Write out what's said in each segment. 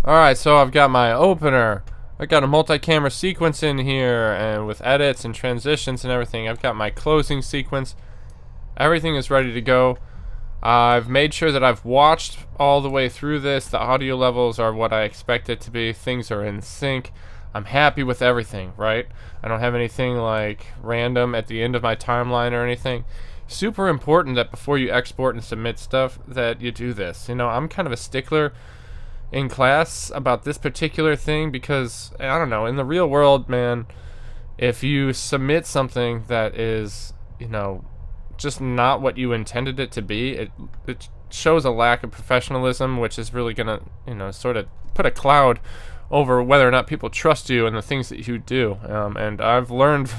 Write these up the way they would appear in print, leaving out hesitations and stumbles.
Alright, so I've got my opener. I got a multi-camera sequence in here, and with edits and transitions and everything. I've got my closing sequence. Everything is ready to go. I've made sure that I've watched all the way through this. The audio levels are what I expect it to be. Things are in sync. I'm happy with everything, right? I don't have anything like random at the end of my timeline or anything. Super important that before you export and submit stuff that you do this. You know, I'm kind of a stickler in class about this particular thing because, I don't know, in the real world, man, if you submit something that is, you know, just not what you intended it to be, it shows a lack of professionalism, which is really gonna, you know, sort of put a cloud over whether or not people trust you and the things that you do. And I've learned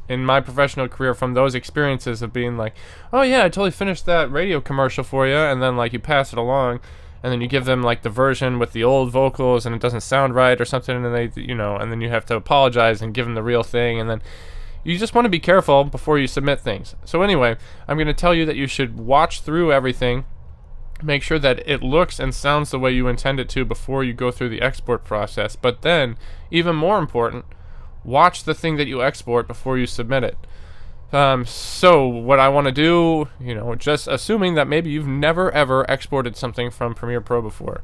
in my professional career from those experiences of being like, oh yeah, I totally finished that radio commercial for you, and then like you pass it along, and then you give them like the version with the old vocals and it doesn't sound right or something, and they, you know, and then you have to apologize and give them the real thing, and then you just want to be careful before you submit things. So anyway, I'm going to tell you that you should watch through everything, make sure that it looks and sounds the way you intend it to before you go through the export process. But then, even more important, watch the thing that you export before you submit it. So what I want to do, you know, just assuming that maybe you've never ever exported something from Premiere Pro before,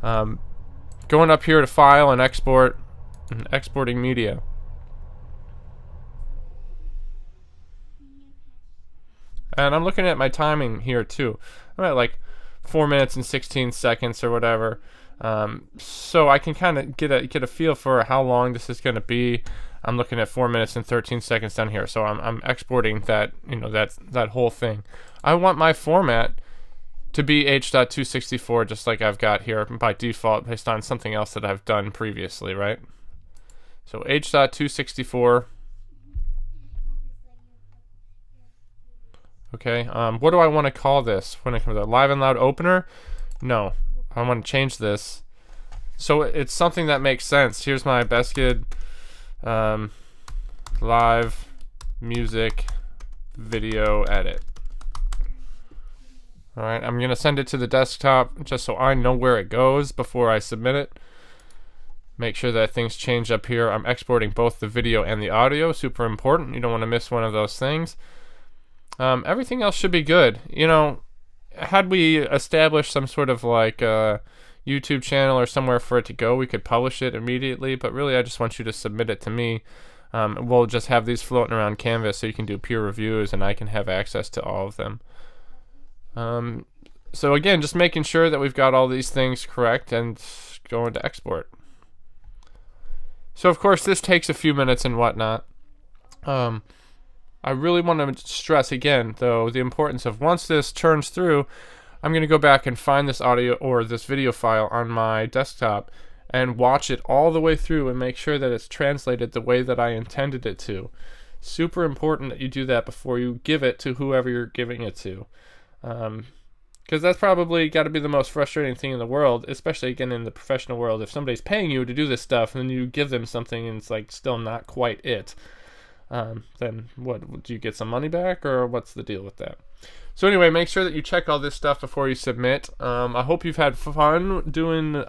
going up here to File and Export, and exporting media. And I'm looking at my timing here too. I'm at like 4 minutes and 16 seconds or whatever. So I can kind of get a feel for how long this is going to be. I'm looking at 4 minutes and 13 seconds down here. So I'm exporting that, you know, that whole thing. I want my format to be H.264, just like I've got here by default based on something else that I've done previously, right? So H.264. Okay, what do I want to call this when it comes to Live and Loud Opener? No, I want to change this so it's something that makes sense. Here's my Beskid live music video edit. Alright, I'm going to send it to the desktop just so I know where it goes before I submit it. Make sure that things change up here. I'm exporting both the video and the audio. Super important. You don't want to miss one of those things. Everything else should be good. You know, had we established some sort of like YouTube channel or somewhere for it to go, we could publish it immediately, but really I just want you to submit it to me. We'll just have these floating around Canvas so you can do peer reviews and I can have access to all of them. So again, just making sure that we've got all these things correct and going to export. So of course this takes a few minutes and whatnot. I really want to stress again, though, the importance of once this turns through, I'm going to go back and find this audio or this video file on my desktop and watch it all the way through and make sure that it's translated the way that I intended it to. Super important that you do that before you give it to whoever you're giving it to. Because that's probably got to be the most frustrating thing in the world, especially again in the professional world. If somebody's paying you to do this stuff and then you give them something and it's like still not quite it. Then what, do you get some money back or what's the deal with that? So anyway, make sure that you check all this stuff before you submit. I hope you've had fun doing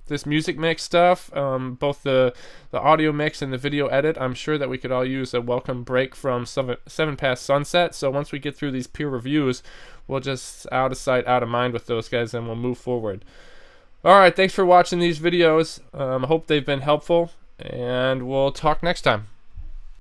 this music mix stuff, both the audio mix and the video edit. I'm sure that we could all use a welcome break from 7 Past Sunset. So once we get through these peer reviews, we'll just out of sight, out of mind with those guys and we'll move forward. Alright, thanks for watching these videos. I hope they've been helpful and we'll talk next time.